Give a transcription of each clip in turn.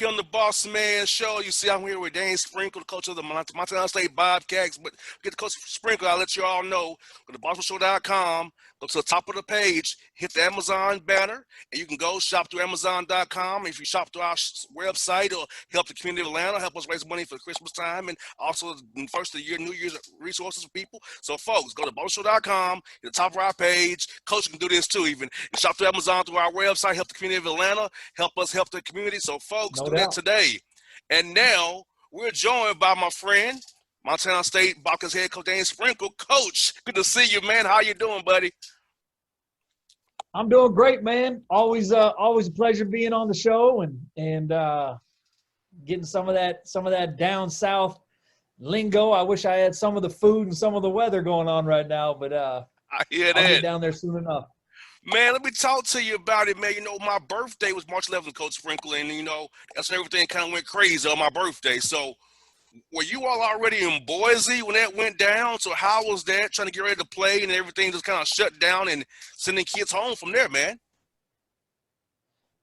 here on the Bossman Show. You see, I'm here with Dane Sprinkle, the coach of the Montana State Bobcats. But get the coach Sprinkle, I'll let you all know. Go to BossmanShow.com. Go to the top of the page, hit the Amazon banner, and you can go shop through Amazon.com. If you shop through our website or help the community of Atlanta, help us raise money for Christmas time and also the first of the year, New Year's resources for people. So, folks, go to BossmanShow.com, hit the top of our page. Coach can do this too, even. You shop through Amazon through our website, help the community of Atlanta, help us help the community. So, folks, do that today. And now we're joined by my friend, Montana State Bobcats head coach Dane Sprinkle. Coach, good to see you, man. How you doing, buddy? I'm doing great, man. Always a pleasure being on the show and getting some of that down south lingo. I wish I had some of the food and some of the weather going on right now, but I hear that. I'll get down there soon enough. Man, let me talk to you about it, man. You know, my birthday was March 11th, Coach Sprinkle, and, you know, that's when everything kind of went crazy on my birthday. So, were you all already in Boise when that went down? So, how was that, trying to get ready to play, and everything just kind of shut down and sending kids home from there, man?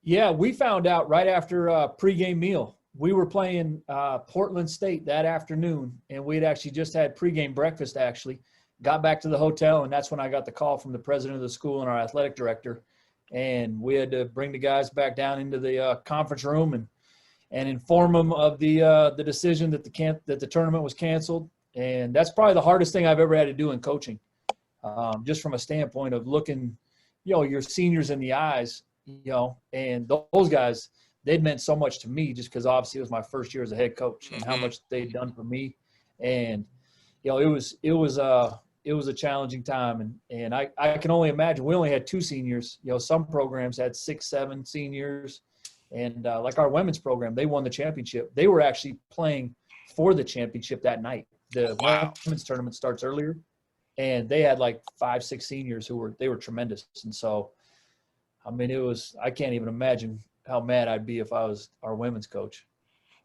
Yeah, we found out right after pregame meal. We were playing Portland State that afternoon, and we had actually just had pregame breakfast, actually. Got back to the hotel, and that's when I got the call from the president of the school and our athletic director. And we had to bring the guys back down into the conference room and inform them of the decision that the tournament was canceled. And that's probably the hardest thing I've ever had to do in coaching, just from a standpoint of looking, you know, your seniors in the eyes, you know, and those guys, they'd meant so much to me just because obviously it was my first year as a head coach and how much they'd done for me. And, you know, it was a challenging time. And I can only imagine, we only had 2 seniors. You know, some programs had 6, 7 seniors. And like our women's program, they won the championship. They were actually playing for the championship that night. The women's tournament starts earlier. And they had like 5, 6 seniors who were tremendous. And so, I mean, I can't even imagine how mad I'd be if I was our women's coach.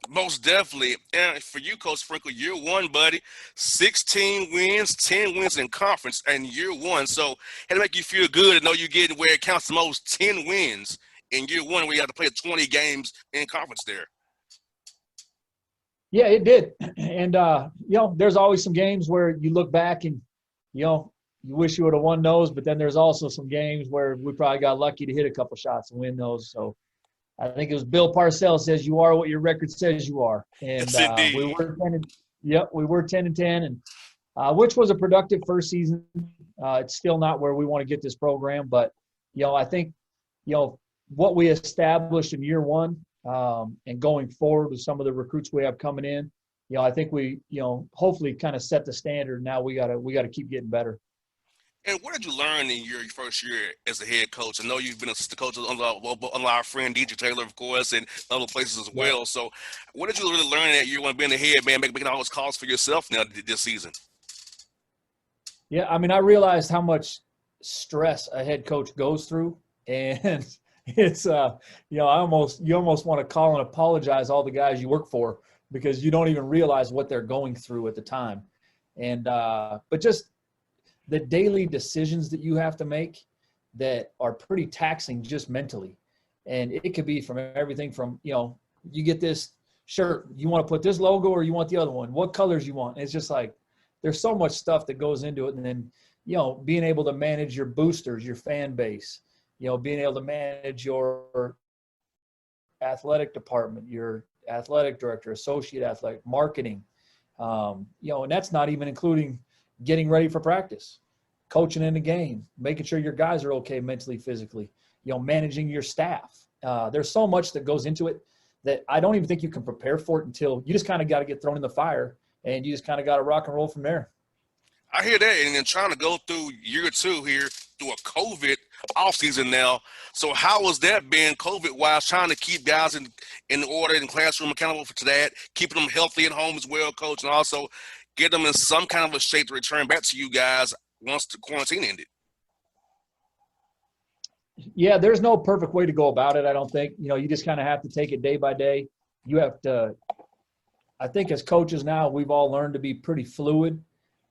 Most definitely. And for you, Coach Sprinkle, year one, buddy, 16 wins, 10 wins in conference and year one. So had to make you feel good to know you're getting where it counts the most, 10 wins in year one, where you have to play 20 games in conference there. Yeah, it did. And, you know, there's always some games where you look back and, you know, you wish you would have won those, but then there's also some games where we probably got lucky to hit a couple shots and win those. So I think it was Bill Parcells says you are what your record says you are. And we were 10-10, and which was a productive first season. It's still not where we want to get this program, but, you know, I think, you know, what we established in year one and going forward with some of the recruits we have coming in, you know, I think we, you know, hopefully kind of set the standard. Now we gotta keep getting better. And what did you learn in your first year as a head coach? I know you've been assistant coach under our friend DJ Taylor, of course, and other places as well. So what did you really learn that year when being the head man, making all those calls for yourself now this season? Yeah, I mean, I realized how much stress a head coach goes through. And it's, you know, you almost want to call and apologize all the guys you work for because you don't even realize what they're going through at the time. And but just the daily decisions that you have to make that are pretty taxing just mentally. And it could be from everything from, you know, you get this shirt, you want to put this logo or you want the other one, what colors you want. It's just like, there's so much stuff that goes into it. And then, you know, being able to manage your boosters, your fan base, you know, being able to manage your athletic department, your athletic director, associate athletic, marketing, you know, and that's not even including getting ready for practice, coaching in the game, making sure your guys are okay mentally, physically, you know, managing your staff. There's so much that goes into it that I don't even think you can prepare for it until you just kind of got to get thrown in the fire and you just kind of got to rock and roll from there. I hear that. And then trying to go through year 2 here through a COVID offseason now. So how was that been COVID-wise, trying to keep guys in order in the classroom, accountable for that, keeping them healthy at home as well, Coach, and also get them in some kind of a shape to return back to you guys once the quarantine ended? Yeah, there's no perfect way to go about it, I don't think. You know, you just kind of have to take it day by day. You have to – I think as coaches now, we've all learned to be pretty fluid.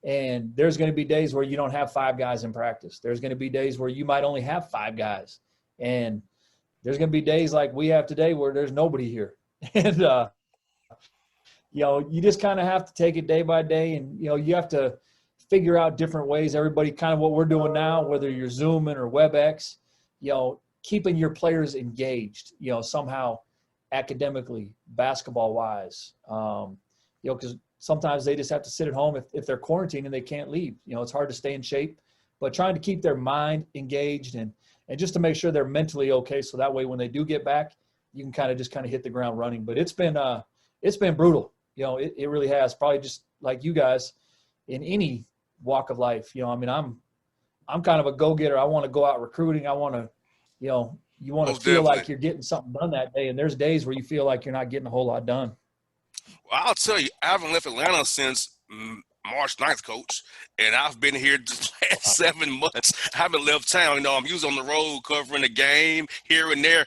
And there's going to be days where you don't have 5 guys in practice. There's going to be days where you might only have 5 guys. And there's going to be days like we have today where there's nobody here. And, you just kind of have to take it day by day, and, you have to figure out different ways. Everybody kind of what we're doing now, whether you're Zooming or WebEx, keeping your players engaged, somehow academically, basketball wise, because sometimes they just have to sit at home if they're quarantined and they can't leave. It's hard to stay in shape, but trying to keep their mind engaged and just to make sure they're mentally okay. So that way, when they do get back, you can kind of hit the ground running. But it's been brutal. It really has, probably just like you guys in any walk of life. I'm kind of a go-getter. I want to go out recruiting. I want to, you want to Most feel definitely. like you're getting something done that day. And there's days where you feel like you're not getting a whole lot done. Well, I'll tell you, I haven't left Atlanta since March 9th, Coach, and I've been here the last 7 months. I haven't left town. I'm usually on the road covering the game here and there.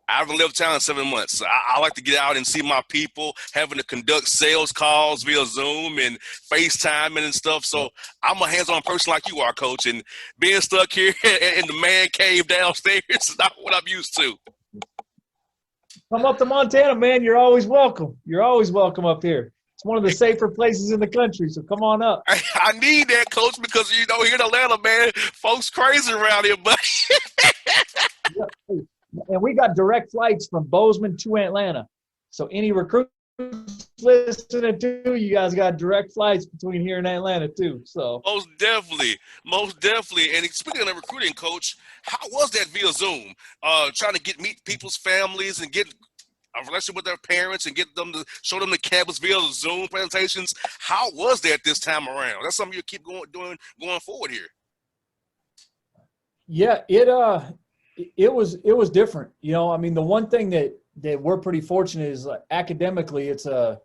I haven't left town in 7 months. So I like to get out and see my people, having to conduct sales calls via Zoom and FaceTiming and stuff. So I'm a hands-on person like you are, Coach, and being stuck here in the man cave downstairs is not what I'm used to. Come up to Montana, man. You're always welcome. You're always welcome up here. It's one of the safer places in the country, so come on up. I need that, Coach, because, here in Atlanta, man, folks crazy around here, buddy. And we got direct flights from Bossman to Atlanta. So any recruits listening to, you guys got direct flights between here and Atlanta too. So Most definitely. And speaking of recruiting, Coach, how was that via Zoom? Trying to meet people's families and get a relationship with their parents and get them to show them the campus via Zoom presentations. How was that this time around? That's something you keep going forward here. Yeah, it was different. The one thing that we're pretty fortunate is academically, it's a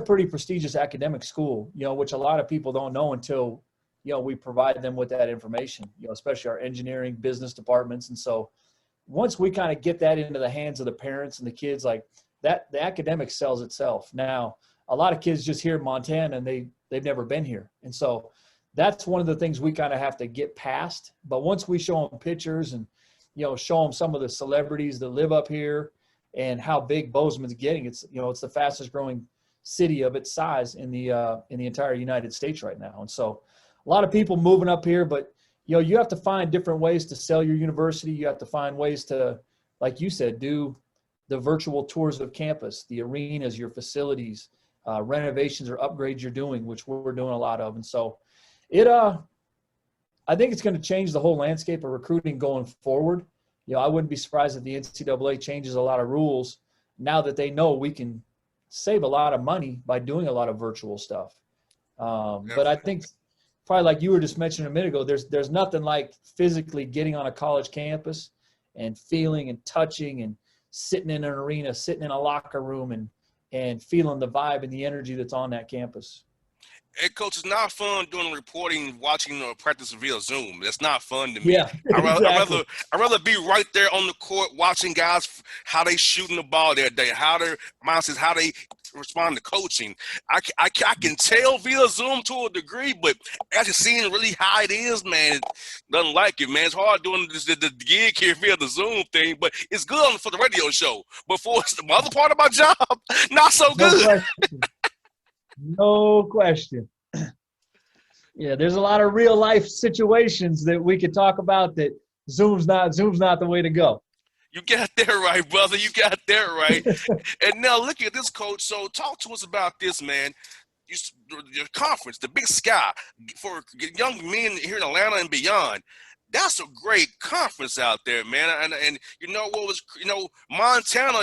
pretty prestigious academic school, which a lot of people don't know until, we provide them with that information, especially our engineering business departments. And so once we kind of get that into the hands of the parents and the kids like that, the academic sells itself. Now, a lot of kids just hear Montana and they've never been here. And so that's one of the things we kind of have to get past. But once we show them pictures and, show them some of the celebrities that live up here and how big Bozeman's getting, it's the fastest growing city of its size in the entire United States right now. And so a lot of people moving up here, but you have to find different ways to sell your university. You have to find ways to, like you said, do the virtual tours of campus, the arenas, your facilities, renovations or upgrades you're doing, which we're doing a lot of. And so I think it's going to change the whole landscape of recruiting going forward. I wouldn't be surprised if the NCAA changes a lot of rules now that they know we can save a lot of money by doing a lot of virtual stuff. But I think probably like you were just mentioning a minute ago, there's nothing like physically getting on a college campus and feeling and touching and sitting in an arena, sitting in a locker room and feeling the vibe and the energy that's on that campus. Hey, Coach, it's not fun doing reporting, watching practice via Zoom. It's not fun to me. Yeah, exactly. I'd rather be right there on the court watching guys, how they shooting the ball that day, how their mindsets, how they respond to coaching. I can tell via Zoom to a degree, but actually seeing really how it is, man, nothing like it, man. It's hard doing the gig here via the Zoom thing, but it's good for the radio show. But for the other part of my job, not so good. No question. Yeah, there's a lot of real life situations that we could talk about that Zoom's not the way to go. You got that right, brother. You got that right. And now look at this, Coach. So talk to us about this, man. Your conference, the Big Sky, for young men here in Atlanta and beyond. That's a great conference out there, man. And Montana,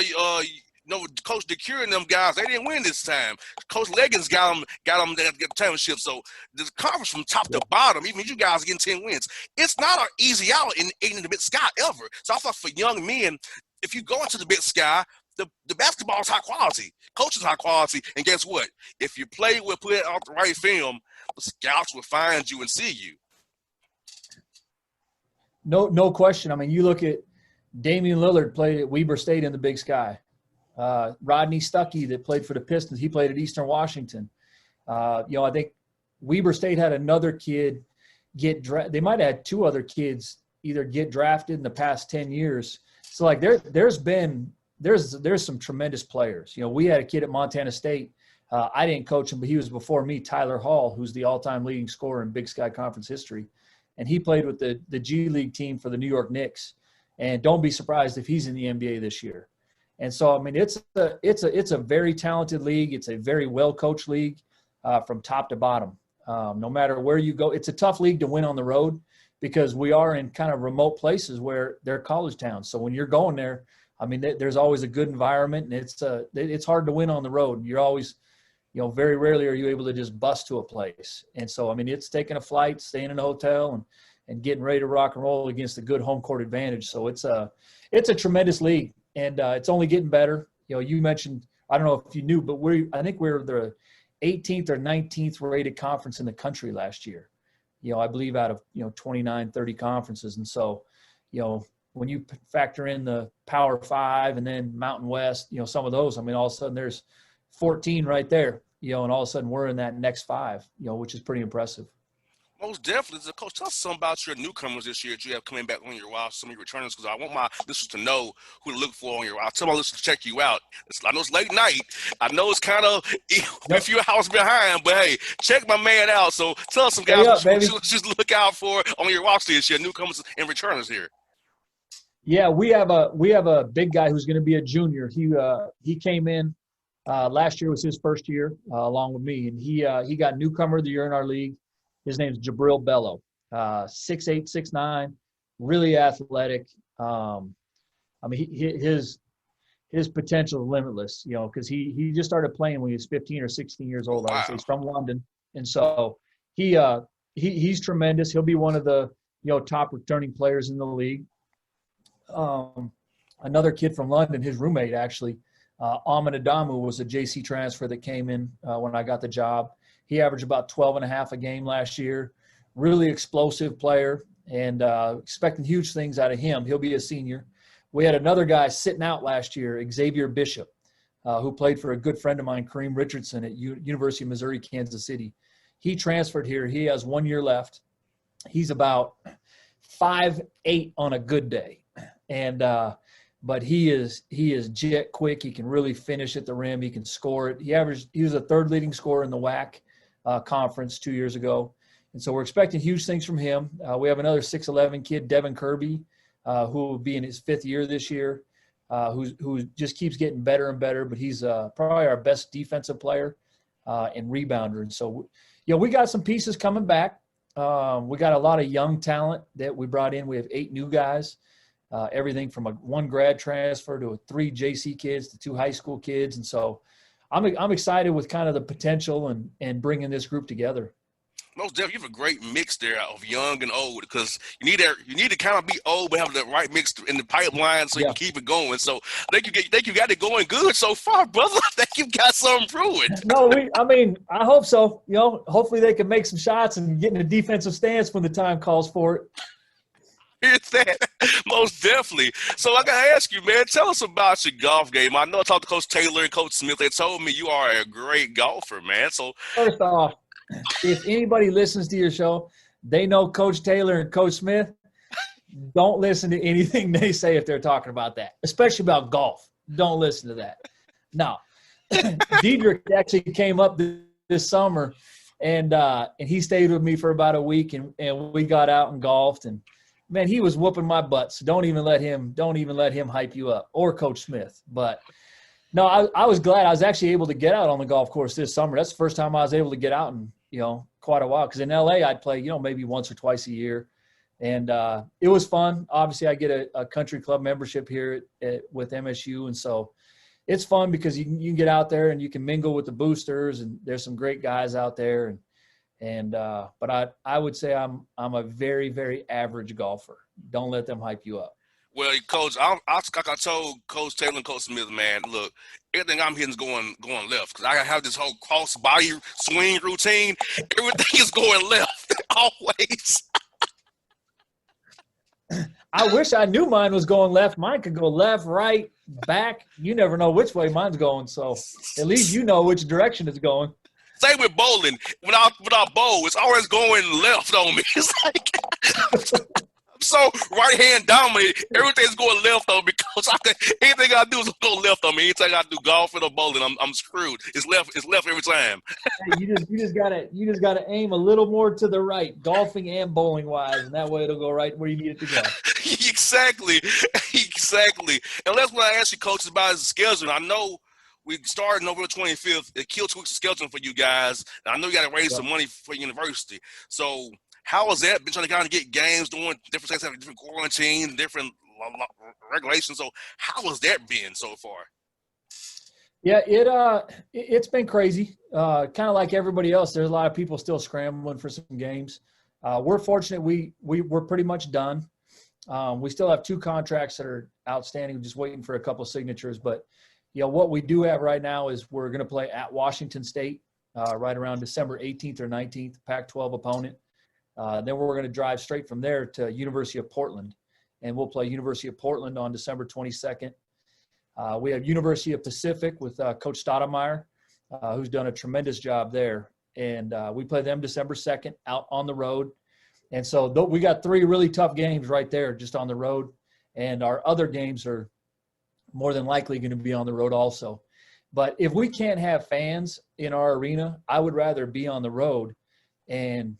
Coach DeCure and them guys, they didn't win this time. Coach Leggins got them the championship. So the conference from top to bottom, even you guys getting 10 wins, it's not an easy out in the Big Sky ever. So I thought for young men, if you go into the Big Sky, the basketball is high quality, coaches high quality, and guess what? If you put out the right film, the scouts will find you and see you. No question. I mean, you look at Damian Lillard played at Weber State in the Big Sky. Rodney Stuckey that played for the Pistons, he played at Eastern Washington. I think Weber State had another kid get drafted. They might have had two other kids either get drafted in the past 10 years. So like there's been there's some tremendous players. You know, we had a kid at Montana State. I didn't coach him, but he was before me, Tyler Hall, who's the all-time leading scorer in Big Sky Conference history. And he played with the G League team for the New York Knicks. And don't be surprised if he's in the NBA this year. And so, I mean, it's a very talented league. It's a very well-coached league from top to bottom. No matter where you go, it's a tough league to win on the road because we are in kind of remote places where they're college towns. So when you're going there, I mean, there's always a good environment, and it's hard to win on the road. You're always, you know, very rarely are you able to just bus to a place. And so, I mean, it's taking a flight, staying in a hotel, and getting ready to rock and roll against a good home court advantage. So it's a tremendous league, and it's only getting better. You know, you mentioned, I don't know if you knew, but I think we're the 18th or 19th rated conference in the country last year. You know, I believe out of, 29, 30 conferences. And so, you know, when you factor in the Power Five and then Mountain West, some of those, I mean, all of a sudden there's 14 right there, and all of a sudden we're in that next five, which is pretty impressive. Most definitely. So, Coach, tell us something about your newcomers this year that you have coming back on your roster, some of your returners, because I want my listeners to know who to look for on your roster. I'll tell my listeners to check you out. I know it's late night. I know it's kind of a few hours behind, but hey, check my man out. So tell us some guys what you just look out for on your roster this year, newcomers and returners here. Yeah, we have a big guy who's going to be a junior. He came in last year was his first year along with me, and he got newcomer of the year in our league. His name's Jabril Bello, 6'8", 6'9", really athletic. I mean, his potential is limitless, because he just started playing when he was 15 or 16 years old. Wow. I would say he's from London, and so he's tremendous. He'll be one of the top returning players in the league. Another kid from London, his roommate actually, Amin Adamu, was a JC transfer that came in when I got the job. He averaged about 12 and a half a game last year. Really explosive player, and expecting huge things out of him. He'll be a senior. We had another guy sitting out last year, Xavier Bishop, who played for a good friend of mine, Kareem Richardson, at University of Missouri, Kansas City. He transferred here. He has 1 year left. He's about 5'8" on a good day. And but he is jet quick. He can really finish at the rim. He can score it. He was a third leading scorer in the WAC conference 2 years ago. And so we're expecting huge things from him. We have another 6'11" kid, Devin Kirby, who will be in his fifth year this year, who just keeps getting better and better, but he's probably our best defensive player and rebounder. And so, we got some pieces coming back. We got a lot of young talent that we brought in. We have 8 new guys. Everything from one grad transfer to 3 JC kids to 2 high school kids. And so I'm excited with kind of the potential and bringing this group together. Most definitely, you have a great mix there of young and old, because you need to kind of be old but have the right mix in the pipeline so you can keep it going. So I think you got it going good so far, brother. I think you've got something brewing. No, I hope so. Hopefully they can make some shots and get in a defensive stance when the time calls for it. Here's that. Most definitely. So I got to ask you, man, tell us about your golf game. I know I talked to Coach Taylor and Coach Smith. They told me you are a great golfer, man. So first off, if anybody listens to your show, they know Coach Taylor and Coach Smith. Don't listen to anything they say if they're talking about that, especially about golf. Don't listen to that. No. Diedrich actually came up this summer, and he stayed with me for about a week, and we got out and golfed, and man, he was whooping my butt. So don't even let him hype you up, or Coach Smith. But no, I was glad I was actually able to get out on the golf course this summer. That's the first time I was able to get out in quite a while. Because in LA I'd play maybe once or twice a year, and it was fun. Obviously, I get a country club membership here with MSU, and so it's fun because you can get out there and you can mingle with the boosters, and there's some great guys out there. But I would say I'm a very, very average golfer. Don't let them hype you up. Well, Coach, like I told Coach Taylor and Coach Smith, man, look, everything I'm hitting is going left, because I have this whole cross body swing routine. Everything is going left always. I wish I knew mine was going left. Mine could go left, right, back. You never know which way mine's going, so at least you know which direction it's going. Same with bowling. When I bowl, it's always going left on me. It's like so right hand dominant. Everything's going left on me, Coach. Anything I do is go left on me. Anything I do golfing or bowling, I'm screwed. It's left every time. Hey, you just gotta aim a little more to the right, golfing and bowling wise, and that way it'll go right where you need it to go. Exactly. And that's what I asked you, Coach, about is the schedule. I know we started November 25th. It killed 2 weeks of scheduling for you guys. And I know you got to raise some money for university. So how has that been, trying to kind of get games, doing different states having different quarantines, different regulations? So how has that been so far? Yeah, it's been crazy. Kind of like everybody else, there's a lot of people still scrambling for some games. We're fortunate we're pretty much done. We still have 2 contracts that are outstanding, just waiting for a couple of signatures. But what we do have right now is we're going to play at Washington State right around December 18th or 19th, Pac-12 opponent. Then we're going to drive straight from there to University of Portland, and we'll play University of Portland on December 22nd. We have University of Pacific with Coach Stoudemire, who's done a tremendous job there. And we play them December 2nd out on the road. And so we got 3 really tough games right there just on the road. And our other games are more than likely going to be on the road also. But if we can't have fans in our arena, I would rather be on the road. And,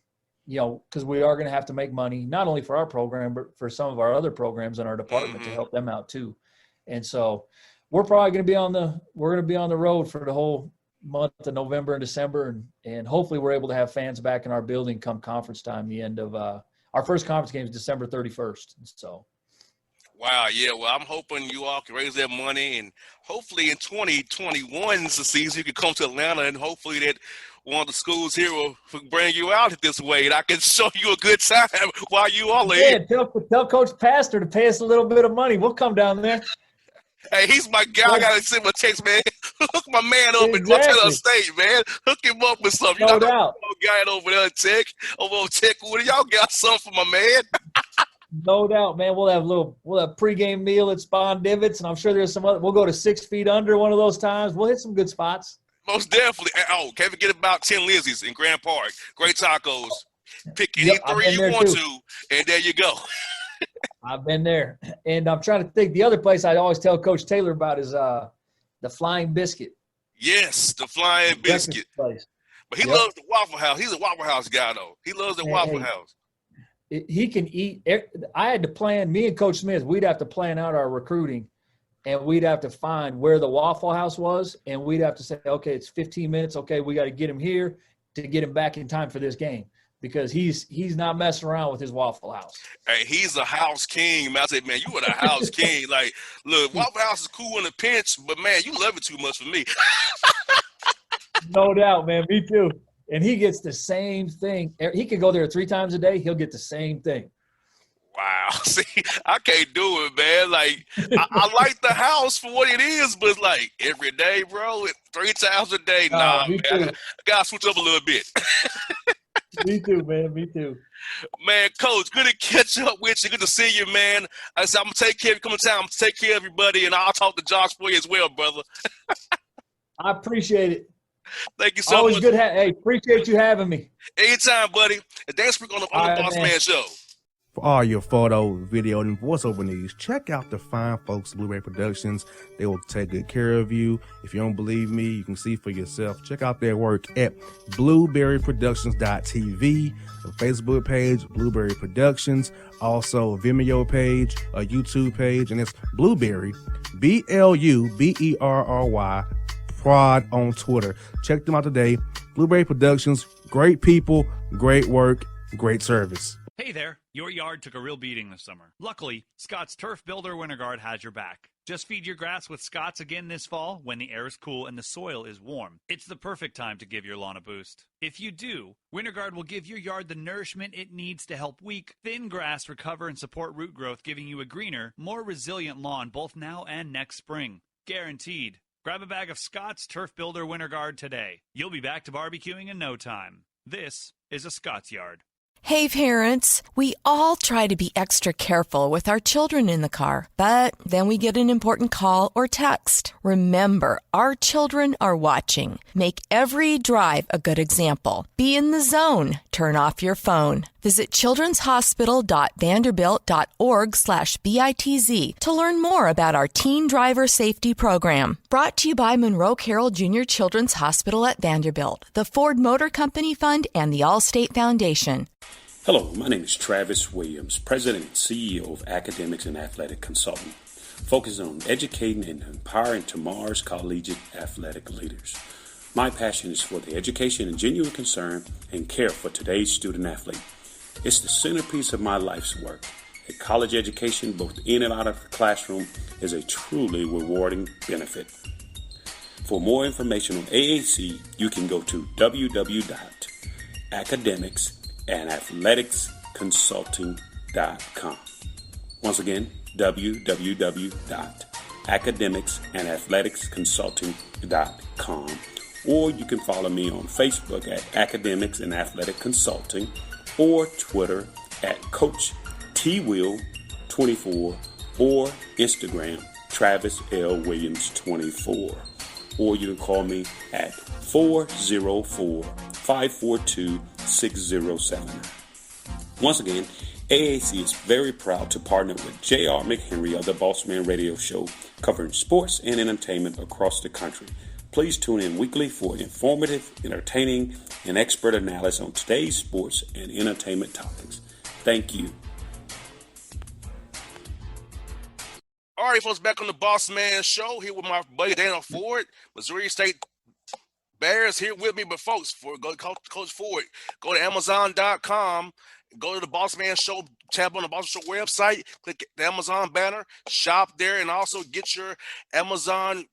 because we are going to have to make money, not only for our program, but for some of our other programs in our department to help them out too. And so we're probably going to be on the road for the whole month of November and December. And hopefully we're able to have fans back in our building come conference time. The end of our first conference game is December 31st. So. Wow, yeah. Well, I'm hoping you all can raise that money, and hopefully in 2021's the season you can come to Atlanta, and hopefully that one of the schools here will bring you out this way, and I can show you a good time while you all are here. Tell Coach Pastor to pay us a little bit of money. We'll come down there. Hey, he's my guy. I gotta send him a text, man. Hook my man up in Montana State, man. Hook him up with something. No doubt. Guy over there in Tech, over Tech. Y'all got something for my man. No doubt, man. We'll have pregame meal at Spawn Divots, and I'm sure there's some other. We'll go to 6 Feet Under one of those times. We'll hit some good spots. Most definitely. Oh, can't forget about 10 Lizzie's in Grand Park. Great tacos. Pick any 3 you want to, and there you go. I've been there, and I'm trying to think. The other place I always tell Coach Taylor about is the Flying Biscuit. Yes, the Flying Biscuit. Place. But he loves the Waffle House. He's a Waffle House guy, though. He loves the Waffle House. He can eat. I had to plan, me and Coach Smith, we'd have to plan out our recruiting, and we'd have to find where the Waffle House was, and we'd have to say, okay, it's 15 minutes. Okay, we got to get him here to get him back in time for this game, because he's not messing around with his Waffle House. Hey, he's a house king, man. I said, man, you are the house king. Like, look, Waffle House is cool in a pinch, but, man, you love it too much for me. No doubt, man. Me too. And he gets the same thing. He can go there 3 times a day. He'll get the same thing. Wow. See, I can't do it, man. Like, I like the house for what it is, but it's like every day, bro, 3 times a day. Nah, man. I got to switch up a little bit. Me too, man. Me too. Man, Coach, good to catch up with you. Good to see you, man. I said, I'm going to take care of you. Come in town. I'm going to take care of everybody, and I'll talk to Josh for you as well, brother. I appreciate it. Thank you so Always much. Good. Hey, appreciate you having me. Anytime, buddy. And thanks for on the Bossman Show. For all your photo, video, and voiceover needs, check out the fine folks at Blueberry Productions. They will take good care of you. If you don't believe me, you can see for yourself. Check out their work at blueberryproductions.tv, the Facebook page, Blueberry Productions, also a Vimeo page, a YouTube page, and it's Blueberry, BLUBERRY, Prod on Twitter. Check them out today. Blueberry Productions, great people, great work, great service. Hey there, your yard took a real beating this summer. Luckily, Scott's Turf Builder Winter Guard has your back. Just feed your grass with Scott's again this fall when the air is cool and the soil is warm. It's the perfect time to give your lawn a boost. If you do, Winter Guard will give your yard the nourishment it needs to help weak, thin grass recover and support root growth, giving you a greener, more resilient lawn both now and next spring. Guaranteed. Grab a bag of Scott's Turf Builder Winter Guard today. You'll be back to barbecuing in no time. This is a Scott's Yard. Hey parents, we all try to be extra careful with our children in the car, but then we get an important call or text. Remember, our children are watching. Make every drive a good example. Be in the zone. Turn off your phone. Visit childrenshospital.vanderbilt.org/BITZ to learn more about our teen driver safety program. Brought to you by Monroe Carroll Jr. Children's Hospital at Vanderbilt, the Ford Motor Company Fund, and the Allstate Foundation. Hello, my name is Travis Williams, President and CEO of Academics and Athletic Consulting, focusing on educating and empowering tomorrow's collegiate athletic leaders. My passion is for the education and genuine concern and care for today's student athlete. It's the centerpiece of my life's work. A college education, both in and out of the classroom, is a truly rewarding benefit. For more information on AAC, you can go to www.academicsandathleticsconsulting.com. Once again, www.academicsandathleticsconsulting.com. Or you can follow me on Facebook at Academics and Athletic Consulting, or Twitter at Coach TWill24, or Instagram Travis L. Williams 24. Or you can call me at 404-542-6079. Once again, AAC is very proud to partner with J.R. McHenry of the Bossman Radio Show, covering sports and entertainment across the country. Please tune in weekly for informative, entertaining, and expert analysis on today's sports and entertainment topics. Thank you. All right, folks, back on the Bossman Show here with my buddy Dana Ford, Missouri State Bears here with me. But folks, for go Coach Ford, go to Amazon.com, go to the Bossman Show tab on the Bossman Show website, click the Amazon banner, shop there, and also get your Amazon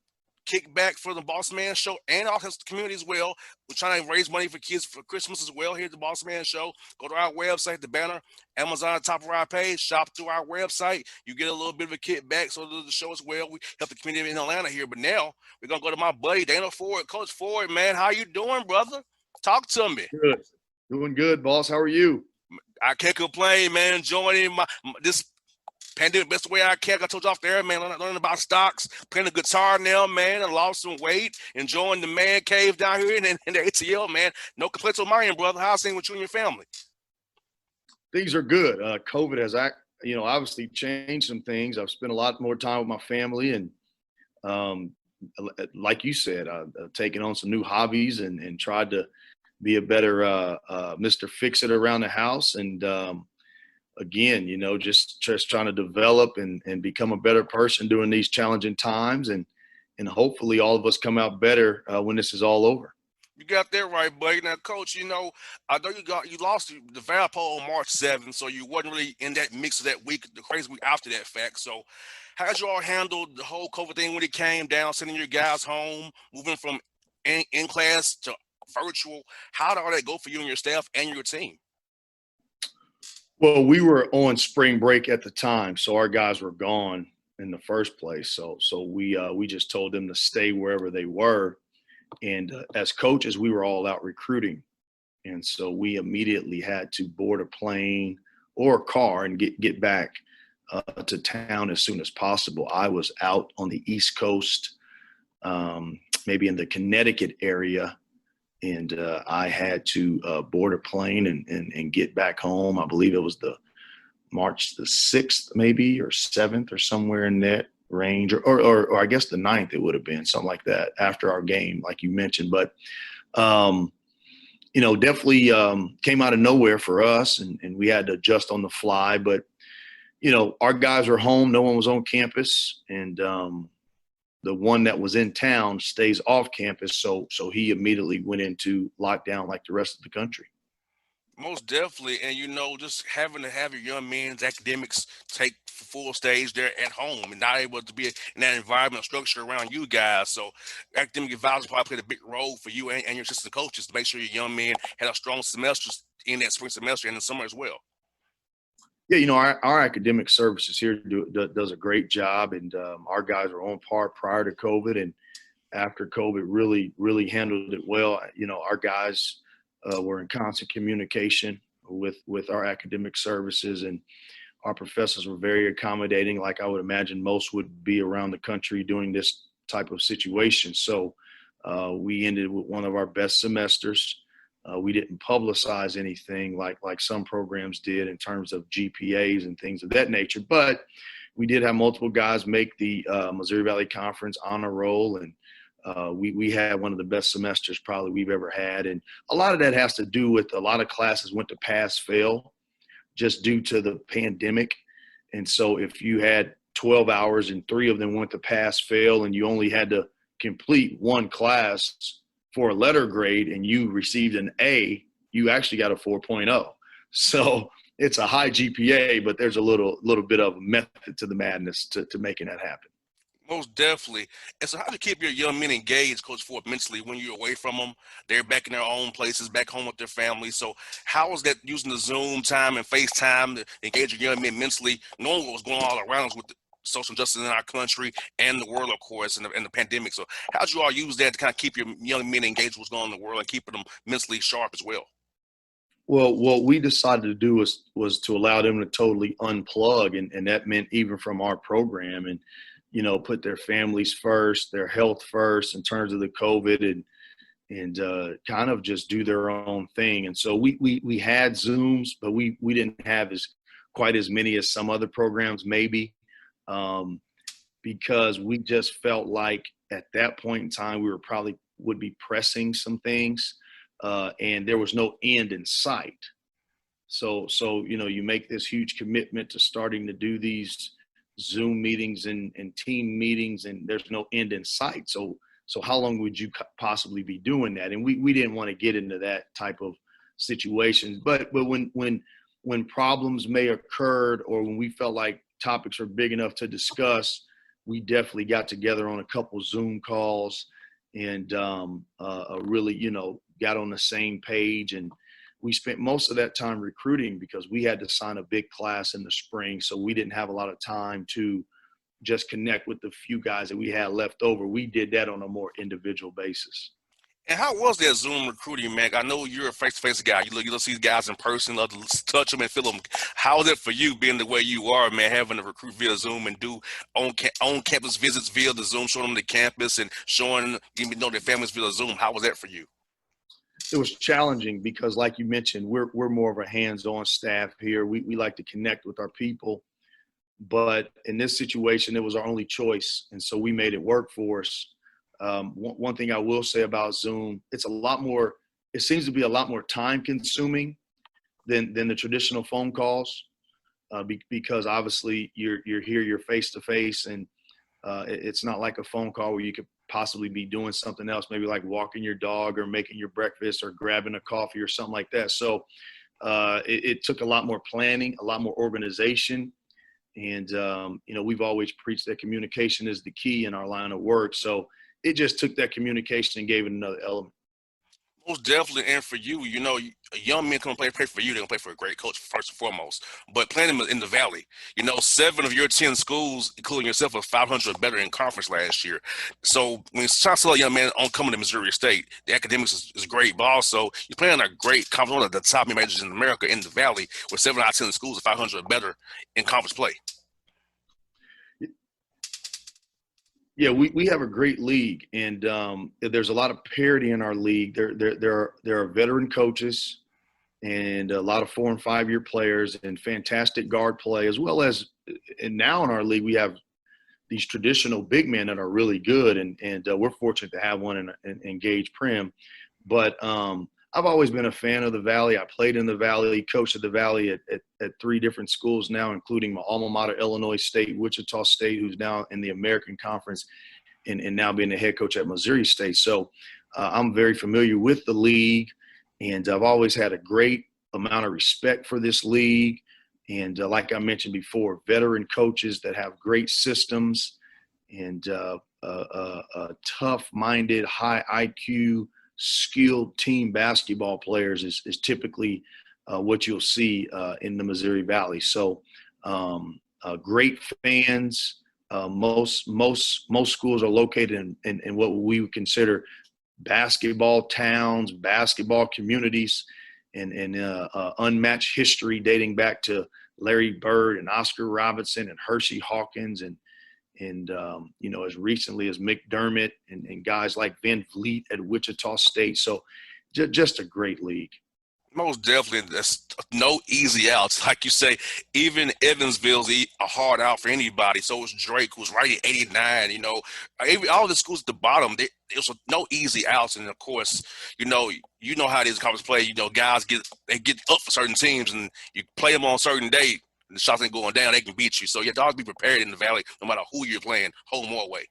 kickback for the Bossman Show and also the community as well. We're trying to raise money for kids for Christmas as well here at the Bossman Show. Go to our website, the banner, Amazon at the top of our page, shop through our website. You get a little bit of a kickback, so does the show as well. We help the community in Atlanta here. But now we're going to go to my buddy, Dana Ford. Coach Ford, man, how you doing, brother? Talk to me. Good. Doing good, boss. How are you? I can't complain, man. Enjoying this pandemic best way I can. I told you off the air, man, learning about stocks, playing the guitar now, man. I lost some weight, enjoying the man cave down here in the ATL, man. No complaints on my end, brother. How's things with you and your family? Things are good. COVID has, obviously changed some things. I've spent a lot more time with my family, and like you said, I've taken on some new hobbies and tried to be a better Mr. Fix-It around the house. And again, just trying to develop and become a better person during these challenging times, and hopefully all of us come out better when this is all over. You got that right, buddy. Now, Coach, I know you lost the Valpo on March 7th, so you wasn't really in that mix of that week, the crazy week after that fact. So how'd you all handle the whole COVID thing when it came down, sending your guys home, moving from in class to virtual? How did all that go for you and your staff and your team? Well, we were on spring break at the time, so our guys were gone in the first place. So we just told them to stay wherever they were. And as coaches, we were all out recruiting. And so we immediately had to board a plane or a car and get back to town as soon as possible. I was out on the East Coast, maybe in the Connecticut area. And I had to board a plane and get back home. I believe it was the March the 6th, maybe, or 7th, or somewhere in that range, or I guess the 9th it would have been, something like that, after our game, like you mentioned. But, definitely came out of nowhere for us, and we had to adjust on the fly. But, our guys were home. No one was on campus, and the one that was in town stays off campus, so he immediately went into lockdown like the rest of the country. Most definitely. And, just having to have your young men's academics take full stage there at home and not able to be in that environment structure around you guys. So academic advisors probably played a big role for you and your assistant coaches to make sure your young men had a strong semester in that spring semester and in the summer as well. Yeah, our academic services here does a great job, and our guys were on par prior to COVID, and after COVID really, really handled it well. Our guys were in constant communication with our academic services, and our professors were very accommodating, like I would imagine most would be around the country during this type of situation. So we ended with one of our best semesters. We didn't publicize anything like some programs did in terms of GPAs and things of that nature, but we did have multiple guys make the Missouri Valley Conference honor roll, and we had one of the best semesters probably we've ever had. And a lot of that has to do with a lot of classes went to pass fail just due to the pandemic. And so if you had 12 hours and 3 of them went to pass fail, and you only had to complete one class for a letter grade and you received an A, you actually got a 4.0. So it's a high GPA, but there's a little bit of method to the madness to making that happen. Most definitely. And so how do you keep your young men engaged, Coach Ford, mentally when you're away from them? They're back in their own places, back home with their families. So how is that using the Zoom time and FaceTime to engage your young men mentally, knowing what was going on all around us with the social injustice in our country and the world, of course, and the pandemic? So how did you all use that to kind of keep your young men engaged with what's going on in the world and keeping them mentally sharp as well? Well, what we decided to do was to allow them to totally unplug, and that meant even from our program, and put their families first, their health first in terms of the COVID, and kind of just do their own thing. And so we had Zooms, but we didn't have quite as many as some other programs maybe, because we just felt like at that point in time we would be pressing some things, and there was no end in sight. So you make this huge commitment to starting to do these Zoom meetings and team meetings, and there's no end in sight. So how long would you possibly be doing that? And we didn't want to get into that type of situation. But when problems may occurred, or when we felt like topics are big enough to discuss, we definitely got together on a couple Zoom calls and really got on the same page. And we spent most of that time recruiting because we had to sign a big class in the spring. So we didn't have a lot of time to just connect with the few guys that we had left over. We did that on a more individual basis. And how was that Zoom recruiting, man? I know you're a face-to-face guy. You look see these guys in person, love to touch them and feel them. How is it for you being the way you are, man, having to recruit via Zoom and do on-campus visits via the Zoom, showing them the campus and showing, their families via Zoom? How was that for you? It was challenging because, like you mentioned, we're more of a hands-on staff here. We like to connect with our people, but in this situation, it was our only choice, and so we made it work for us. One thing I will say about Zoom, it seems to be a lot more time-consuming than the traditional phone calls, because obviously you're here, you're face-to-face, and it's not like a phone call where you could possibly be doing something else, maybe like walking your dog or making your breakfast or grabbing a coffee or something like that. So it took a lot more planning, a lot more organization. And, we've always preached that communication is the key in our line of work. So it just took that communication and gave it another element. Most definitely, and for you, young men come play for you. They're gonna play for a great coach first and foremost. But playing in the Valley, 7 of your 10 schools, including yourself, are 500 or better in conference last year. So when you try to tell a young man on coming to Missouri State, the academics is great, but also you're playing a great conference, one of the top majors in America in the Valley, where 7 out of 10 schools are 500 or better in conference play. Yeah, we have a great league, and there's a lot of parity in our league. There are veteran coaches and a lot of 4- and 5-year players and fantastic guard play, as well as, and now in our league we have these traditional big men that are really good, and we're fortunate to have one in Gage Prim. But I've always been a fan of the Valley. I played in the Valley, coached at the Valley at 3 different schools now, including my alma mater, Illinois State, Wichita State, who's now in the American Conference, and now being the head coach at Missouri State. So I'm very familiar with the league, and I've always had a great amount of respect for this league. And like I mentioned before, veteran coaches that have great systems and tough-minded, high IQ, skilled team basketball players is typically what you'll see in the Missouri Valley. So great fans. Most schools are located in what we would consider basketball towns, basketball communities, unmatched history dating back to Larry Bird and Oscar Robinson and Hershey Hawkins and as recently as McDermott and guys like Van Vliet at Wichita State. So just a great league. Most definitely. There's no easy outs. Like you say, even Evansville's a hard out for anybody. So is Drake, who's right at 89. All the schools at the bottom, there's no easy outs. And, of course, you know how it is in conference play. Guys get up for certain teams, and you play them on a certain day, and the shots ain't going down, they can beat you. So you have to always be prepared in the Valley, no matter who you're playing, home or away.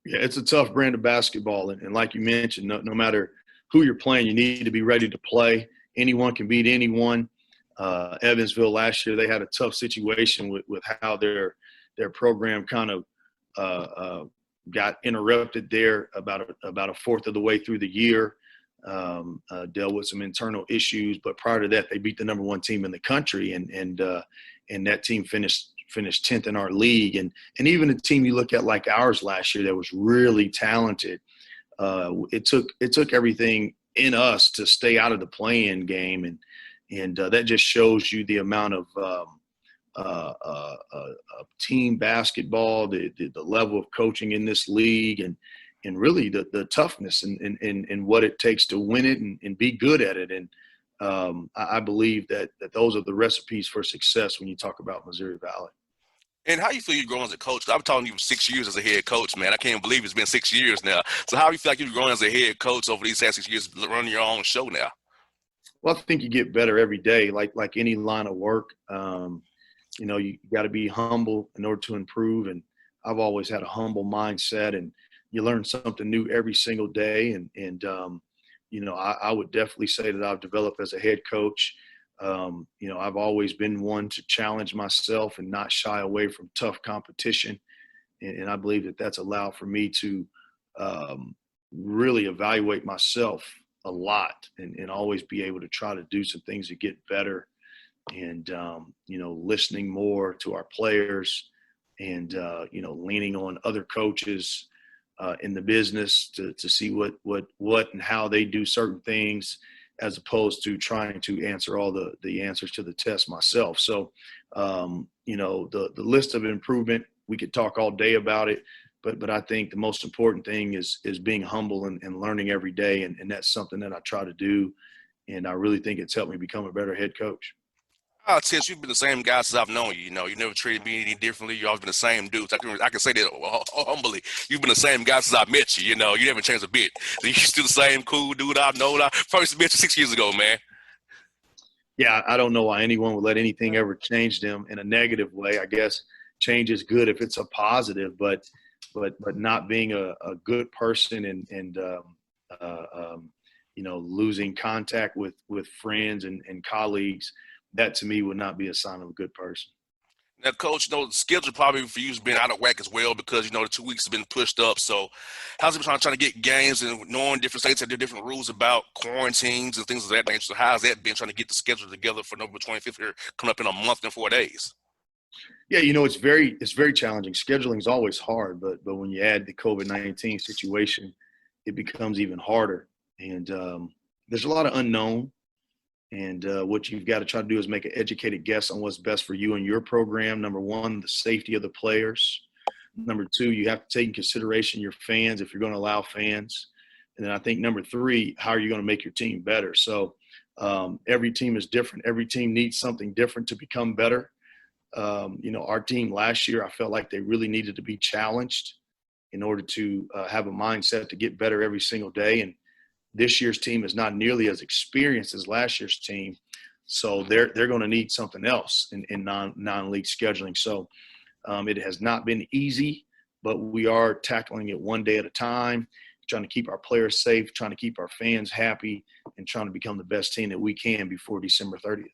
Yeah, it's a tough brand of basketball. And like you mentioned, no matter – who you're playing, you need to be ready to play. Anyone can beat anyone. Evansville last year, they had a tough situation with how their program kind of got interrupted there about a fourth of the way through the year. Dealt with some internal issues, but prior to that, they beat the number one team in the country, and that team finished 10th in our league. And even a team you look at like ours last year that was really talented. It took everything in us to stay out of the play-in game, and that just shows you the amount of team basketball, the level of coaching in this league, and really the toughness and what it takes to win it and be good at it. And I believe that those are the recipes for success when you talk about Missouri Valley. And how you feel you're growing as a coach? I'm telling you 6 years as a head coach, man. I can't believe it's been 6 years now. So how do you feel like you've grown as a head coach over these past 6 years, running your own show now? Well, I think you get better every day, like any line of work. You got to be humble in order to improve. And I've always had a humble mindset, and you learn something new every single day. I would definitely say that I've developed as a head coach. I've always been one to challenge myself and not shy away from tough competition. And I believe that that's allowed for me to really evaluate myself a lot and always be able to try to do some things to get better and, listening more to our players and, leaning on other coaches in the business to see what and how they do certain things, as opposed to trying to answer all the answers to the test myself. So, the list of improvement, we could talk all day about it, but I think the most important thing is being humble and learning every day. And that's something that I try to do. And I really think it's helped me become a better head coach. Since you've been the same guy since I've known you, you never treated me any differently. You've always been the same dude. I can say that humbly. You've been the same guy since I met you. You never changed a bit. You're still the same cool dude I've known. I first met you 6 years ago, man. Yeah, I don't know why anyone would let anything ever change them in a negative way. I guess change is good if it's a positive, but not being a good person and losing contact with friends and colleagues, that to me would not be a sign of a good person. Now, Coach, the schedule probably for you has been out of whack as well because, the 2 weeks have been pushed up. So how's it been trying to get games and knowing different states have their different rules about quarantines and things of that nature? So how's that been trying to get the schedule together for November 25th here coming up in a month and 4 days? Yeah, it's very challenging. Scheduling is always hard, but when you add the COVID-19 situation, it becomes even harder. And there's a lot of unknown. And what you've got to try to do is make an educated guess on what's best for you and your program. Number one, the safety of the players. Number two, you have to take in consideration your fans if you're going to allow fans. And then I think number three, how are you going to make your team better? So every team is different. Every team needs something different to become better. Our team last year, I felt like they really needed to be challenged in order to have a mindset to get better every single day. And this year's team is not nearly as experienced as last year's team. So they're going to need something else in non-league scheduling. So it has not been easy, but we are tackling it one day at a time, trying to keep our players safe, trying to keep our fans happy, and trying to become the best team that we can before December 30th.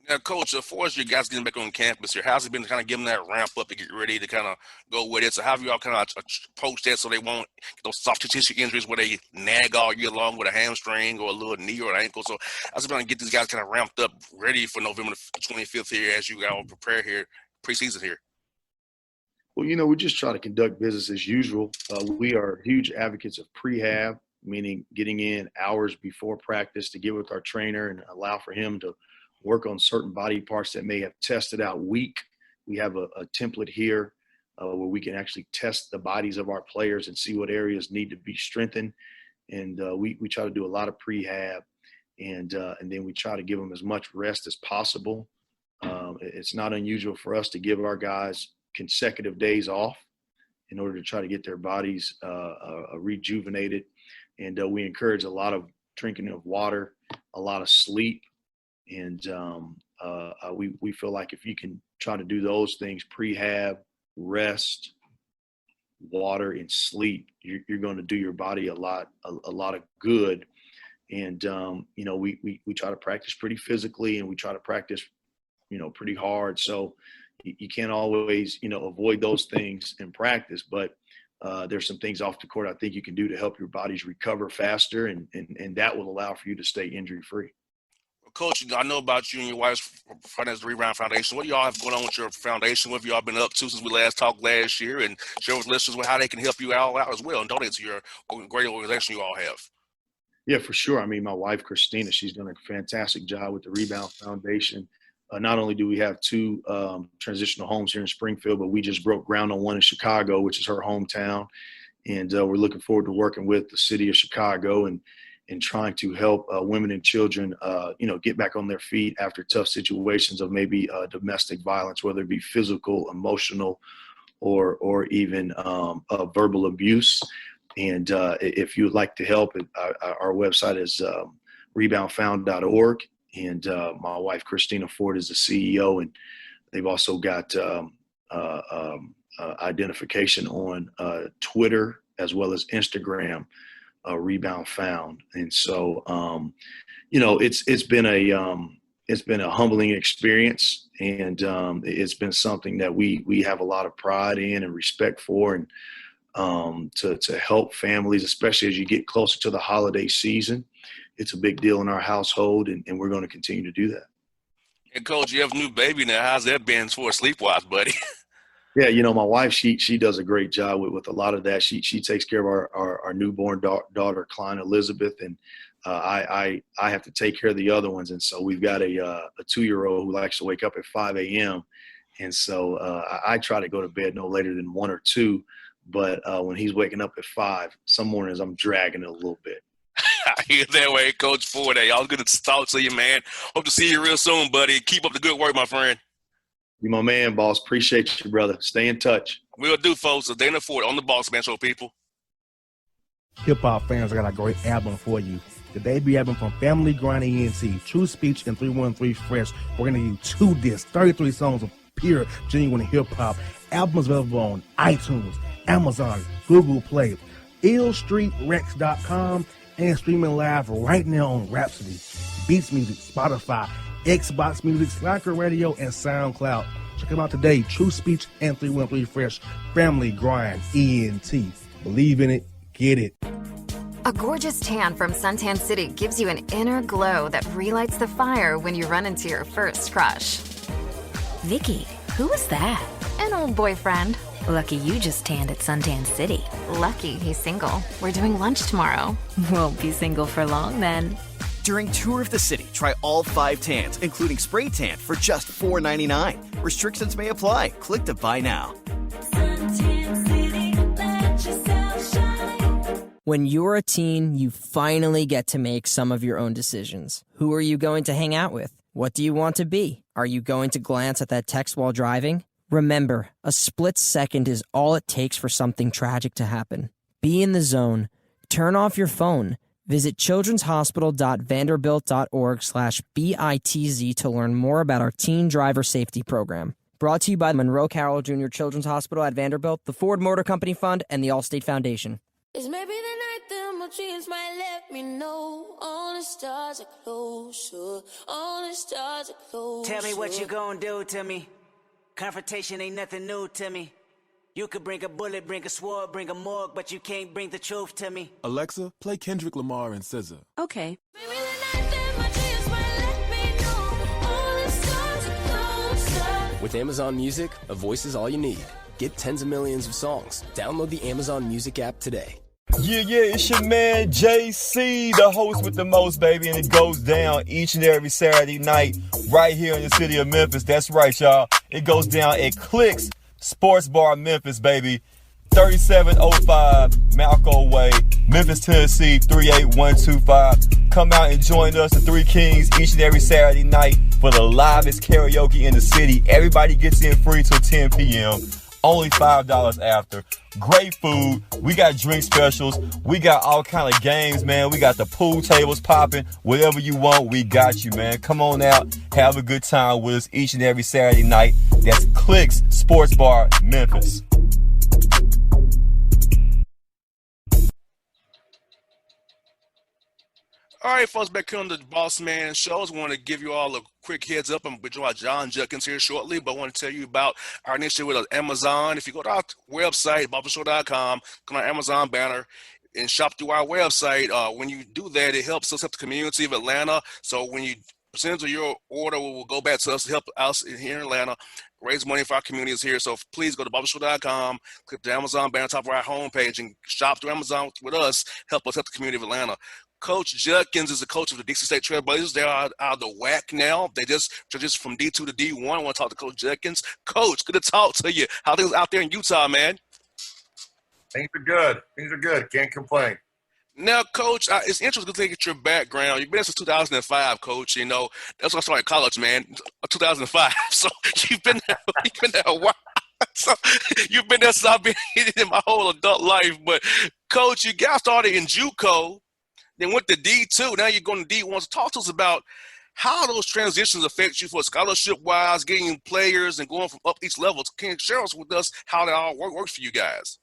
Now, Coach, as far as you guys getting back on campus here, how's it been to kind of give them that ramp up to get ready to kind of go with it? So how have you all kind of approached that so they won't get those soft tissue injuries where they nag all year long with a hamstring or a little knee or an ankle? So how's it been to get these guys kind of ramped up, ready for November 25th here as you all prepare here, preseason here? Well, we just try to conduct business as usual. We are huge advocates of prehab meaning getting in hours before practice to get with our trainer and allow for him to work on certain body parts that may have tested out weak. We have a template here where we can actually test the bodies of our players and see what areas need to be strengthened. And we try to do a lot of prehab, and then we try to give them as much rest as possible. It's not unusual for us to give our guys consecutive days off in order to try to get their bodies rejuvenated. And we encourage a lot of drinking of water, a lot of sleep. And we feel like if you can try to do those things, prehab, rest, water, and sleep, you're going to do your body a lot of good. And, we try to practice pretty physically, and we try to practice, pretty hard. So you can't always, avoid those things in practice, but there's some things off the court I think you can do to help your bodies recover faster, and that will allow for you to stay injury free. Coach, I know about you and your wife's Finance Rebound Foundation. What do y'all have going on with your foundation? What have y'all been up to since we last talked last year? And share with listeners how they can help you out as well and donate to your great organization you all have. Yeah, for sure. I mean, my wife, Christina, she's done a fantastic job with the Rebound Foundation. Not only do we have 2 transitional homes here in Springfield, but we just broke ground on one in Chicago, which is her hometown. And we're looking forward to working with the city of Chicago and trying to help women and children, get back on their feet after tough situations of maybe domestic violence, whether it be physical, emotional, or even verbal abuse. And if you would like to help, our website is reboundfound.org. And my wife, Christina Ford, is the CEO, and they've also got identification on Twitter as well as Instagram, Rebound Found. And so, it's been a humbling experience, and it's been something that we have a lot of pride in and respect for, and to help families, especially as you get closer to the holiday season. It's a big deal in our household, and we're going to continue to do that. And Coach, you have a new baby now. How's that been for sleep-wise, buddy? Yeah, my wife, she does a great job with a lot of that. She takes care of our newborn daughter, Klein Elizabeth, and I have to take care of the other ones. And so we've got a 2-year-old who likes to wake up at 5 a.m. And so I try to go to bed no later than 1 or 2. But when he's waking up at 5, some mornings I'm dragging it a little bit. I hear that way, Coach Ford. Hey, y'all good to talk to you, man. Hope to see you real soon, buddy. Keep up the good work, my friend. You my man, boss. Appreciate you, brother. Stay in touch. We'll do, folks. So Dana Ford on the Bossman Show, people. Hip-hop fans, I got a great album for you. The debut album from Family Grind ENT, True Speech and 313 Fresh. We're going to give you 2 discs, 33 songs of pure, genuine hip-hop. Album is available on iTunes, Amazon, Google Play, illstreetrex.com, and streaming live right now on Rhapsody, Beats Music, Spotify, Xbox Music, Slacker Radio, and SoundCloud. Check them out today. True Speech and 313 Fresh. Family Grind ENT. Believe in it. Get it. A gorgeous tan from Suntan City gives you an inner glow that relights the fire when you run into your first crush. Vicky, who was that? An old boyfriend. Lucky you just tanned at Suntan City. Lucky he's single. We're doing lunch tomorrow. Won't be single for long then. During Tour of the City, try all 5 tans, including spray tan, for just $4.99. Restrictions may apply. Click to buy now. Suntan City, let yourself shine. When you're a teen, you finally get to make some of your own decisions. Who are you going to hang out with? What do you want to be? Are you going to glance at that text while driving? Remember, a split second is all it takes for something tragic to happen. Be in the zone. Turn off your phone. Visit childrenshospital.vanderbilt.org/BITZ to learn more about our teen driver safety program. Brought to you by the Monroe Carroll Jr. Children's Hospital at Vanderbilt, the Ford Motor Company Fund, and the Allstate Foundation. It's maybe the night that my dreams might let me know. All the stars are closer. All the stars are closer. Tell me what you gonna do to me. Confrontation ain't nothing new to me. You could bring a bullet, bring a sword, bring a morgue, but you can't bring the truth to me. Alexa, play Kendrick Lamar and SZA. Okay. Maybe the night that my dreams might let me know. All the stars are closer. With Amazon Music, a voice is all you need. Get tens of millions of songs. Download the Amazon Music app today. Yeah, it's your man JC, the host with the most, baby, and it goes down each and every Saturday night right here in the city of Memphis. That's right, y'all. It goes down at Clicks Sports Bar Memphis, baby. 3705 Malco Way, Memphis, Tennessee, 38125. Come out and join us, the Three Kings, each and every Saturday night for the livest karaoke in the city. Everybody gets in free till 10 p.m. Only $5 after. Great food. We got drink specials. We got all kind of games, man. We got the pool tables popping. Whatever you want, we got you, man. Come on out. Have a good time with us each and every Saturday night. That's Clicks Sports Bar, Memphis. All right, folks, back here on the Bossman Show. I just want to give you all a quick heads up. I'm going to join John Judkins here shortly, but I want to tell you about our initiative with Amazon. If you go to our website, bossmanshow.com, click on our Amazon banner, and shop through our website, when you do that, it helps us help the community of Atlanta. So when you percentage of your order will go back to us to help us here in Atlanta raise money for our communities here. So please go to bossmanshow.com, click the Amazon banner on top of our homepage, and shop through Amazon with us. Help us help the community of Atlanta. Coach Judkins is the coach of the Dixie State Trailblazers. They're out of the WAC now. They just transitioned from D2 to D1. I want to talk to Coach Judkins. Coach, good to talk to you. How things out there in Utah, man? Things are good. Can't complain. Now, Coach, it's interesting to get your background. You've been there since 2005, Coach. You know, that's when I started college, man, 2005. So you've been there a while. So you've been there since I've been in my whole adult life. But, Coach, you got started in JUCO, then went to D2. Now you're going to D1. So talk to us about how those transitions affect you for scholarship-wise, getting players and going from up each level. Can you share with us how that all works for you guys?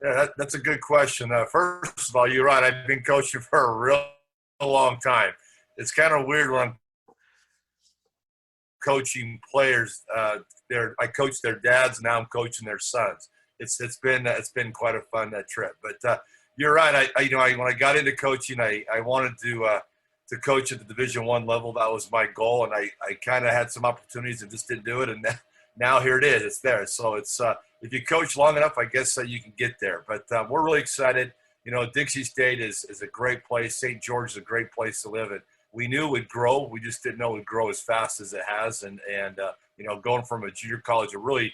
Yeah, that's a good question. First of all, you're right. I've been coaching for a real long time. It's kind of weird when I'm coaching players. I coach their dads, and now I'm coaching their sons. It's been quite a fun trip. But you're right. When I got into coaching, I wanted to coach at the Division I level. That was my goal, and I kind of had some opportunities and just didn't do it. And now here it is. It's there. So it's if you coach long enough, I guess you can get there. But we're really excited. You know, Dixie State is a great place. St. George is a great place to live. And we knew it would grow. We just didn't know it would grow as fast as it has. And going from a junior college, a really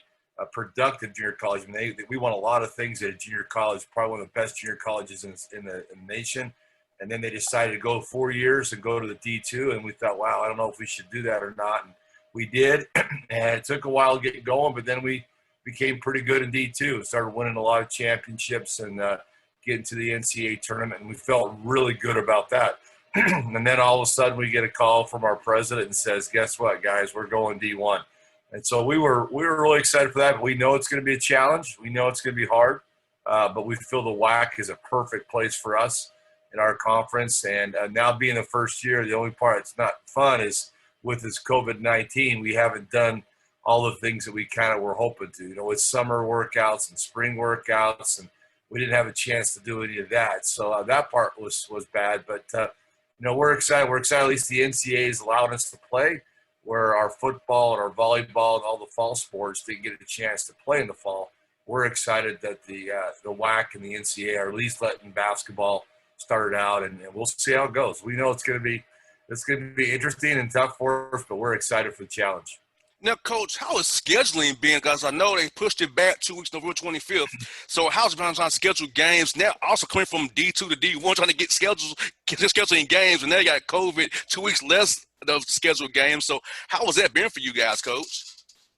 productive junior college. I mean, we won a lot of things at a junior college, probably one of the best junior colleges in the nation. And then they decided to go 4 years and go to the D2. And we thought, wow, I don't know if we should do that or not. And we did. And it took a while to get going, but then we became pretty good in D2. Started winning a lot of championships and getting to the NCAA tournament. And we felt really good about that. And then all of a sudden we get a call from our president and says, guess what, guys, we're going D1. And so we were really excited for that. But we know it's going to be a challenge. We know it's going to be hard. But we feel the WAC is a perfect place for us in our conference. And now being the first year, the only part that's not fun is with this COVID-19, we haven't done all the things that we kind of were hoping to. You know, with summer workouts and spring workouts, and we didn't have a chance to do any of that. So that part was bad. But, we're excited. We're excited at least the NCAA has allowed us to play, where our football and our volleyball and all the fall sports didn't get a chance to play in the fall. We're excited that the WAC and the NCAA are at least letting basketball start out, and we'll see how it goes. We know it's going to be interesting and tough for us, but we're excited for the challenge. Now, Coach, how is scheduling been? Because I know they pushed it back 2 weeks, November 25th. So how's it been trying to schedule games? Now, also coming from D2 to D1, trying to get scheduling games, and now you got COVID, 2 weeks less of scheduled games. So how has that been for you guys, Coach?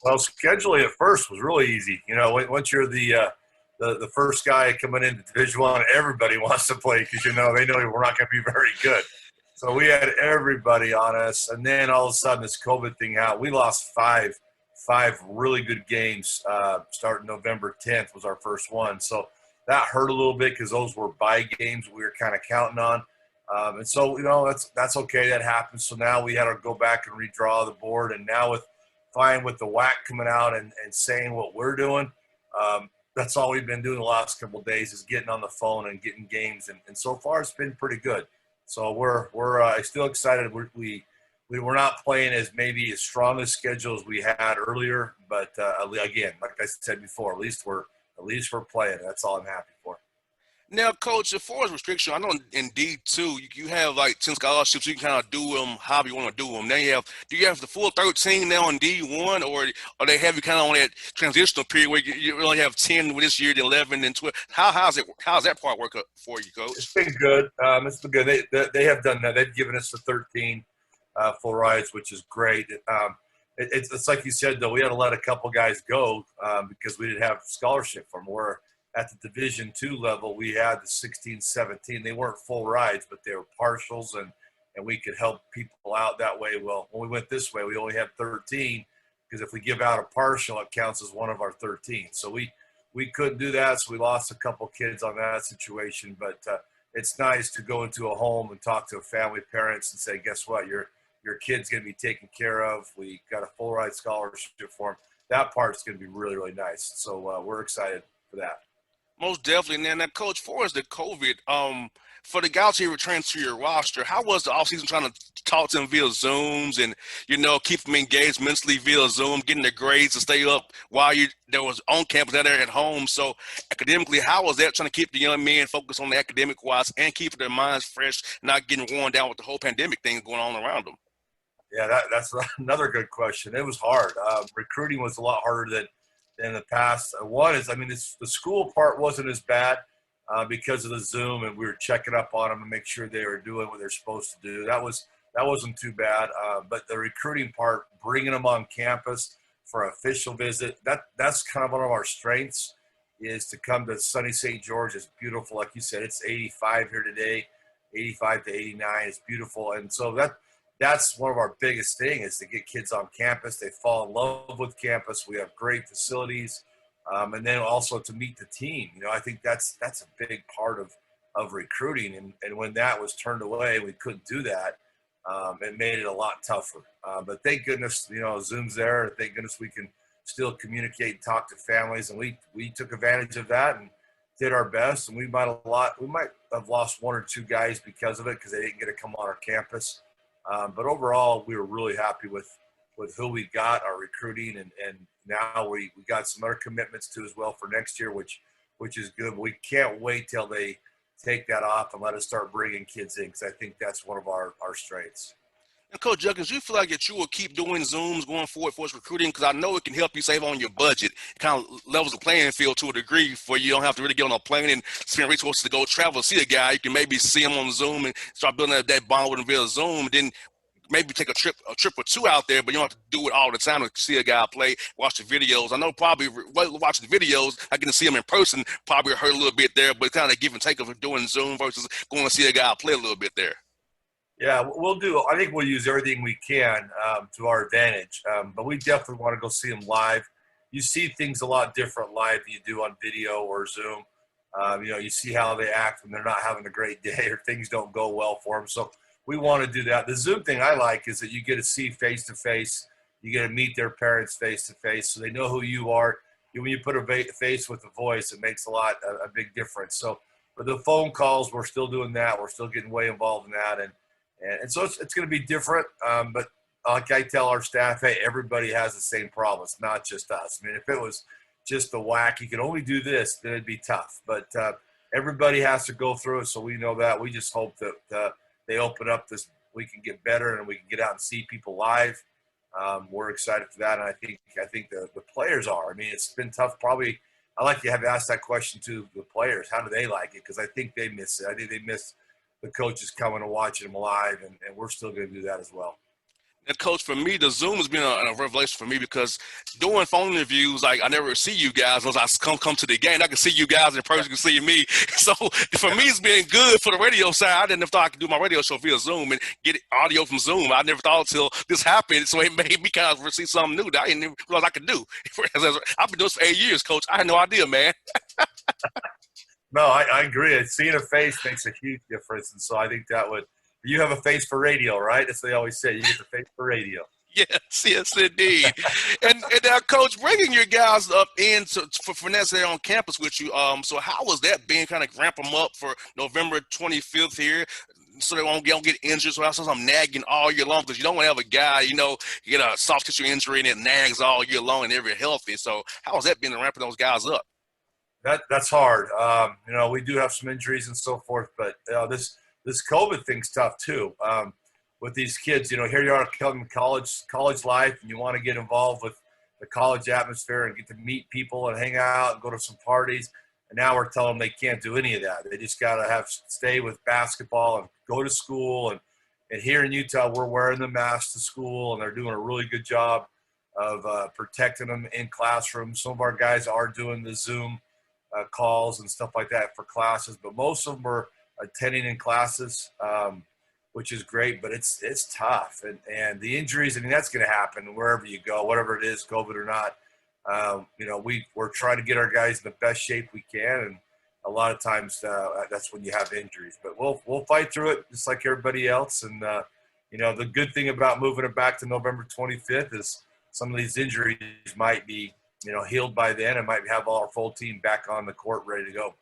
Well, scheduling at first was really easy. You know, once you're the first guy coming into Division I, everybody wants to play because, they know we're not going to be very good. So we had everybody on us, and then all of a sudden this COVID thing out. We lost five really good games starting November 10th was our first one. So that hurt a little bit because those were bye games we were kind of counting on. And so, that's okay. That happens. So now we had to go back and redraw the board. And now with the WAC coming out and saying what we're doing, that's all we've been doing the last couple of days is getting on the phone and getting games. And so far it's been pretty good. So we're still excited. We were not playing as strong a schedule as we had earlier, but again, like I said before, at least we're playing. That's all I'm happy for. Now, Coach, as far as restriction, I know in D2 you have like 10 scholarships. You can kind of do them however you want to do them. Now do you have the full 13 now in D1, or they have you kind of on that transitional period where you only have 10 this year, the 11 and 12? How's that part work up for you, Coach? It's been good. It's been good. They have done that. They've given us the 13 full rides, which is great. It's like you said, though, we had to let a couple guys go because we didn't have scholarship from where at the Division II level, we had the 16, 17. They weren't full rides, but they were partials, and we could help people out that way. Well, when we went this way, we only had 13 because if we give out a partial, it counts as one of our 13. So we couldn't do that, so we lost a couple kids on that situation. But it's nice to go into a home and talk to a family, parents, and say, guess what, your kid's going to be taken care of. We got a full ride scholarship for him. That part's going to be really, really nice. So we're excited for that. Most definitely. And then, Coach, for us, the COVID, for the guys who return to your roster, how was the offseason trying to talk to them via Zooms and, keep them engaged mentally via Zoom, getting their grades to stay up while there was on campus, out there at home? So academically, how was that trying to keep the young men focused on the academic wise and keeping their minds fresh, not getting worn down with the whole pandemic thing going on around them? Yeah, that's another good question. It was hard. Recruiting was a lot harder than in the past. One is, the school part wasn't as bad because of the Zoom, and we were checking up on them to make sure they were doing what they're supposed to do. That wasn't too bad. But the recruiting part, bringing them on campus for an official visit, that's kind of one of our strengths, is to come to sunny St. George. It's beautiful. Like you said, it's 85 here today, 85 to 89. It's beautiful. And so that's one of our biggest things, is to get kids on campus. They fall in love with campus. We have great facilities. And then also to meet the team. I think that's a big part of recruiting. And when that was turned away, we couldn't do that. It made it a lot tougher. But thank goodness, Zoom's there. Thank goodness we can still communicate and talk to families. And we took advantage of that and did our best. And we might have lost one or two guys because of it, because they didn't get to come on our campus. But overall, we were really happy with who we got, our recruiting, and now we got some other commitments too as well for next year, which is good. We can't wait till they take that off and let us start bringing kids in, because I think that's one of our strengths. And Coach Junkins, you feel like that you will keep doing Zooms going forward for us recruiting? Because I know it can help you save on your budget. It kind of levels the playing field to a degree for you don't have to really get on a plane and spend resources to go travel to see a guy. You can maybe see him on Zoom and start building that bond with him via Zoom. Then maybe take a trip or two out there, but you don't have to do it all the time to see a guy play, watch the videos. I know probably watching the videos, I get to see him in person, probably hurt a little bit there, but kind of give and take of doing Zoom versus going to see a guy play a little bit there. Yeah, I think we'll use everything we can to our advantage, but we definitely want to go see them live. You see things a lot different live than you do on video or Zoom. You see how they act when they're not having a great day or things don't go well for them. So we want to do that. The Zoom thing I like is that you get to see face-to-face. You get to meet their parents face-to-face, so they know who you are. When you put a face with a voice, it makes a big difference. So for the phone calls, we're still doing that. We're still getting way involved in that. And so it's going to be different. But like I tell our staff, hey, everybody has the same problem. It's not just us. If it was just the whack, you can only do this, then it'd be tough. But everybody has to go through it, so we know that. We just hope that they open up this, we can get better and we can get out and see people live. We're excited for that, and I think the players are. It's been tough. Probably, I like to have asked that question to the players. How do they like it? Because I think they miss it. I think they miss the coaches coming and watching them live, and we're still going to do that as well. And Coach, for me, the Zoom has been a revelation for me, because doing phone interviews, like I never see you guys unless I come to the game. I can see you guys in person, can see me. So for me, it's been good for the radio side. I didn't thought I could do my radio show via Zoom and get audio from Zoom. I never thought until this happened. So it made me kind of see something new that I didn't even realize I could do. I've been doing this for 8 years, Coach. I had no idea, man. No, I agree. Seeing a face makes a huge difference. And so I think that would – you have a face for radio, right? That's what they always say. You get the face for radio. Yes, indeed. and now, Coach, bringing your guys up in for finesse there on campus with you. So how was that being, kind of ramp them up for November 25th here, so they won't get injured? So I'm nagging all year long, because you don't want to have a guy, get a soft tissue injury and it nags all year long and they're healthy. So how was that being ramping those guys up? That's hard. We do have some injuries and so forth, but this COVID thing's tough too. With these kids, here you are coming college life, and you want to get involved with the college atmosphere and get to meet people and hang out and go to some parties. And now we're telling them they can't do any of that. They just got to stay with basketball and go to school. And here in Utah, we're wearing the mask to school, and they're doing a really good job of protecting them in classrooms. Some of our guys are doing the Zoom calls and stuff like that for classes, but most of them are attending in classes, which is great, but it's tough. And the injuries, that's going to happen wherever you go, whatever it is, COVID or not. We're trying to get our guys in the best shape we can, and a lot of times that's when you have injuries. But we'll fight through it just like everybody else. And the good thing about moving it back to November 25th is some of these injuries might be healed by then, and might have our full team back on the court ready to go.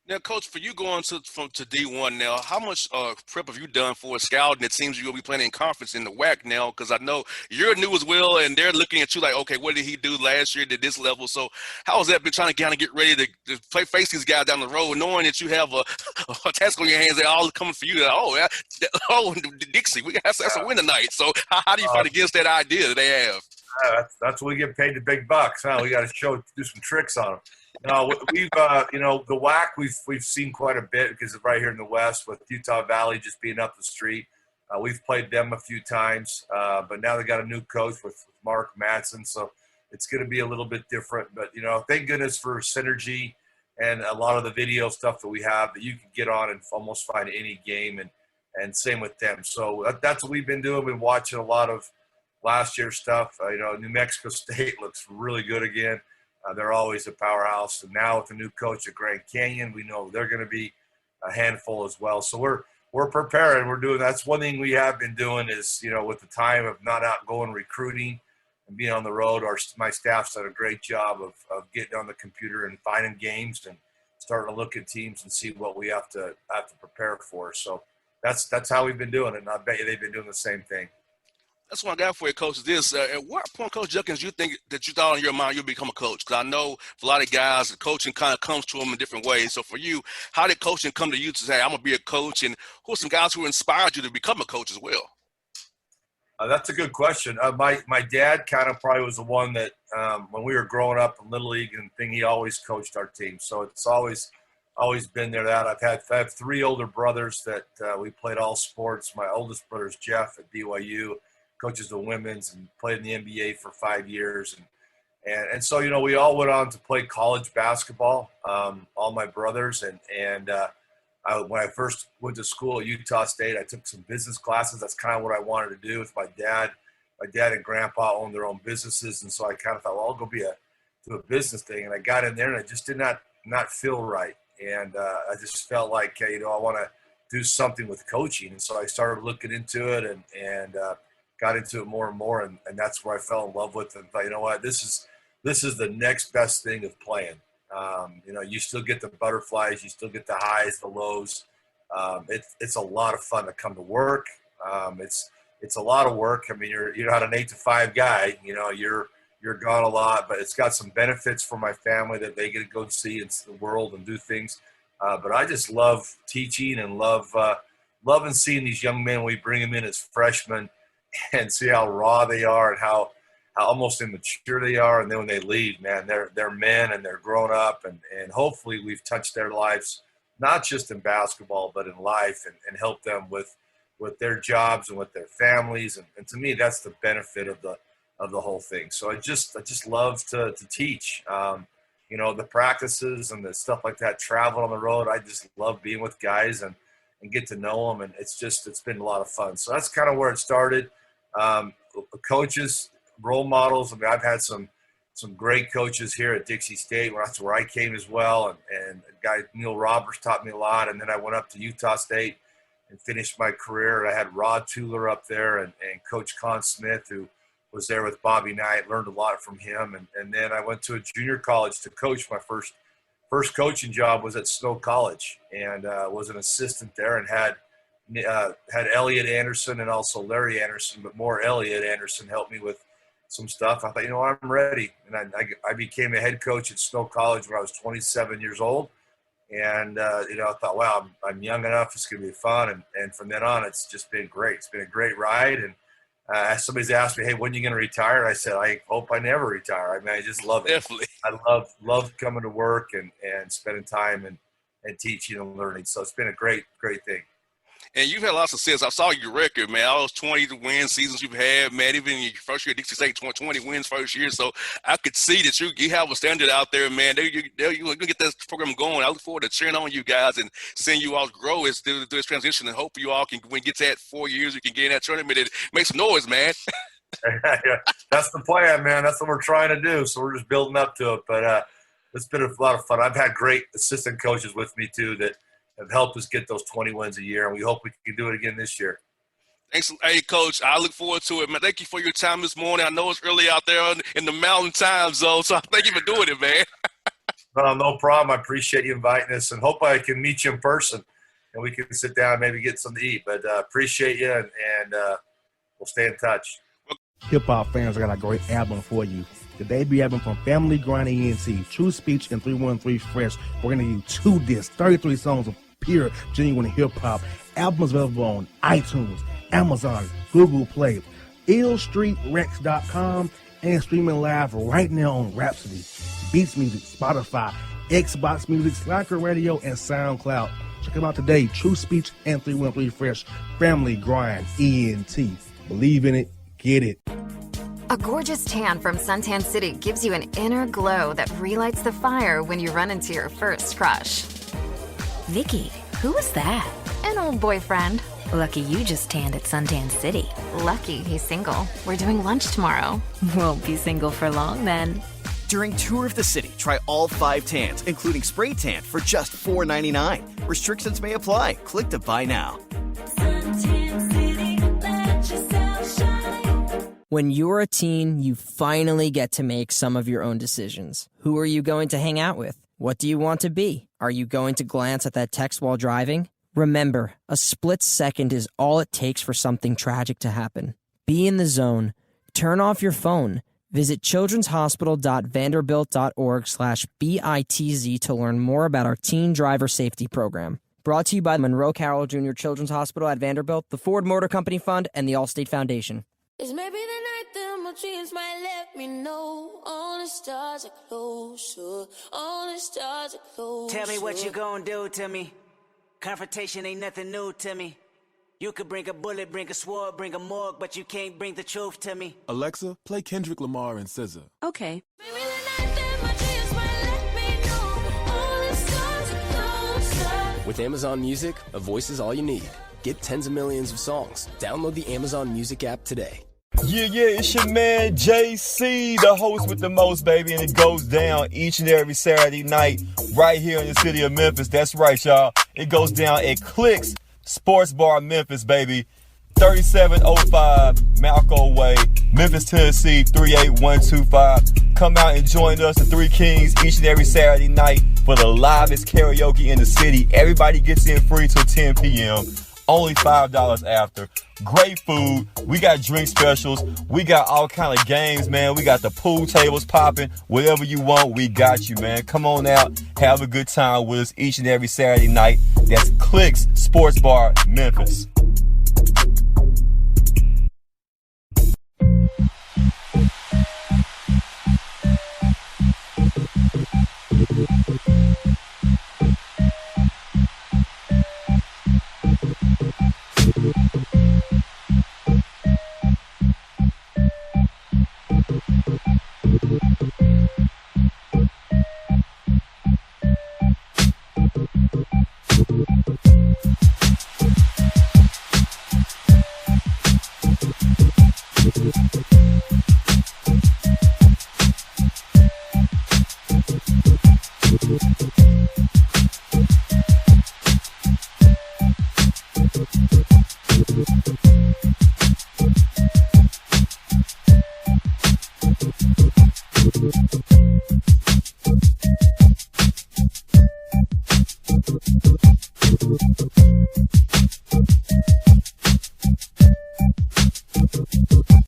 Now, Coach, for you going to D1 now, how much prep have you done for scouting? It seems you'll be playing in conference in the WAC now, because I know you're new as well, and they're looking at you like, okay, what did he do last year at this level? So how has that been, trying to kind of get ready to face these guys down the road, knowing that you have a task on your hands, they're all coming for you? Dixie, that's a win tonight. So how do you fight against that idea that they have? That's when we get paid the big bucks. Huh? We got to do some tricks on them. No, we've the WAC we've seen quite a bit because it's right here in the West with Utah Valley just being up the street. We've played them a few times, but now they got a new coach with Mark Madsen, so it's going to be a little bit different. But thank goodness for synergy and a lot of the video stuff that we have that you can get on and almost find any game, and same with them. So that's what we've been doing. We've been watching a lot of last year's stuff. New Mexico State looks really good again. They're always a powerhouse. And now with the new coach at Grand Canyon, we know they're going to be a handful as well. So we're preparing. We're doing, that's one thing we have been doing is, with the time of not out going recruiting and being on the road, my staff's done a great job of getting on the computer and finding games and starting to look at teams and see what we have to prepare for. So that's how we've been doing it. And I bet you they've been doing the same thing. That's what I got for you, Coach. At what point, Coach Judkins, you think that you thought in your mind you'd become a coach? Because I know for a lot of guys, the coaching kind of comes to them in different ways. So for you, how did coaching come to you to say, I'm going to be a coach? And who are some guys who inspired you to become a coach as well? That's a good question. My dad kind of probably was the one that when we were growing up in Little League and thing, he always coached our team. So it's always been there. That I have three older brothers that we played all sports. My oldest brother is Jeff at BYU. Coaches the women's and played in the NBA for 5 years. And so, we all went on to play college basketball, all my brothers. And when I first went to school at Utah State, I took some business classes. That's kind of what I wanted to do with my dad. My dad and grandpa owned their own businesses. And so I kind of thought, well, I'll go do a business thing. And I got in there and I just did not feel right. And I just felt like, I want to do something with coaching. And so I started looking into it and got into it more and more, and that's where I fell in love with it. And thought, you know what, this is the next best thing of playing. You still get the butterflies, you still get the highs, the lows. It's a lot of fun to come to work. It's a lot of work. I mean, you're not an 8 to 5 guy. You're gone a lot, but it's got some benefits for my family that they get to go see in the world and do things. But I just love teaching and loving seeing these young men. We bring them in as freshmen and see how raw they are and how almost immature they are. And then when they leave, man, they're men and they're grown up, and hopefully we've touched their lives, not just in basketball, but in life, and help them with their jobs and with their families. And to me, that's the benefit of the whole thing. So I just love to teach, the practices and the stuff like that, travel on the road. I just love being with guys and get to know them. And it's been a lot of fun. So that's kind of where it started. Coaches, role models. I mean, I've had some great coaches here at Dixie State. That's where I came as well. And a guy, Neil Roberts, taught me a lot. And then I went up to Utah State and finished my career. I had Rod Tueller up there and Coach Con Smith, who was there with Bobby Knight. Learned a lot from him. And then I went to a junior college to coach. My first coaching job was at Snow College, and was an assistant there, and had Elliot Anderson and also Larry Anderson, but more Elliot Anderson helped me with some stuff. I thought, you know what, I'm ready. And I became a head coach at Snow College when I was 27 years old. And, you know, I thought, wow, I'm young enough. It's going to be fun. And from then on, it's just been great. It's been a great ride. And somebody's asked me, hey, when are you going to retire? I said, I hope I never retire. I mean, I just love it. Definitely. I love coming to work and spending time and teaching and learning. So it's been a great thing. And you've had lots of success. I saw your record, man. All those 20 win seasons you've had, man. Even in your first year, Dixie State, 20 wins first year. So I could see that you have a standard out there, man. You get this program going. I look forward to cheering on you guys and seeing you all grow through this transition. And hope you all can, when you get to that 4 years, you can get in that tournament and make some noise, man. Yeah, that's the plan, man. That's what we're trying to do. So we're just building up to it. But it's been a lot of fun. I've had great assistant coaches with me, too, that have helped us get those 20 wins a year, and we hope we can do it again this year. Thanks. Hey, Coach, I look forward to it, man. Thank you for your time this morning. I know it's early out there in the mountain time zone, so thank you for doing it, man. No problem. I appreciate you inviting us, and hope I can meet you in person, and we can sit down and maybe get something to eat. But appreciate you, and we'll stay in touch. Hip-hop fans, I got a great album for you. The debut album from Family Grind ENT, True Speech and 313 Fresh. We're going to give you 2 discs, 33 songs of pure, genuine hip-hop. Albums available on iTunes, Amazon, Google Play, illstreetrex.com, and streaming live right now on Rhapsody, Beats Music, Spotify, Xbox Music, Slacker Radio, and SoundCloud. Check them out today. True Speech and 313 Fresh. Family Grind ENT. Believe in it. Get it. A gorgeous tan from Suntan City gives you an inner glow that relights the fire when you run into your first crush. Vicky, who was that? An old boyfriend. Lucky you just tanned at Suntan City. Lucky he's single. We're doing lunch tomorrow. Won't be single for long then. During Tour of the City, try all 5 tans, including spray tan, for just $4.99. Restrictions may apply. Click to buy now. When you're a teen, you finally get to make some of your own decisions. Who are you going to hang out with? What do you want to be? Are you going to glance at that text while driving? Remember, a split second is all it takes for something tragic to happen. Be in the zone. Turn off your phone. Visit childrenshospital.vanderbilt.org/BITZ to learn more about our teen driver safety program. Brought to you by Monroe Carroll Jr. Children's Hospital at Vanderbilt, the Ford Motor Company Fund, and the Allstate Foundation. It's maybe the night that my dreams might let me know. All the stars are closer. All the stars are closer. Tell me what you gonna do to me. Confrontation ain't nothing new to me. You could bring a bullet, bring a sword, bring a morgue, but you can't bring the truth to me. Alexa, play Kendrick Lamar and SZA. Okay. Maybe the night that my dreams might let me know. All the stars are closer. With Amazon Music, a voice is all you need. Get tens of millions of songs. Download the Amazon Music app today. Yeah, it's your man JC, the host with the most, baby, and it goes down each and every Saturday night right here in the city of Memphis. That's right, y'all. It goes down at Clicks Sports Bar Memphis, baby. 3705 Malco Way, Memphis, Tennessee, 38125. Come out and join us, the Three Kings, each and every Saturday night for the livest karaoke in the city. Everybody gets in free till 10 p.m. Only $5 after. Great food. We got drink specials. We got all kind of games, man. We got the pool tables popping. Whatever you want, we got you, man. Come on out. Have a good time with us each and every Saturday night. That's Clicks Sports Bar, Memphis.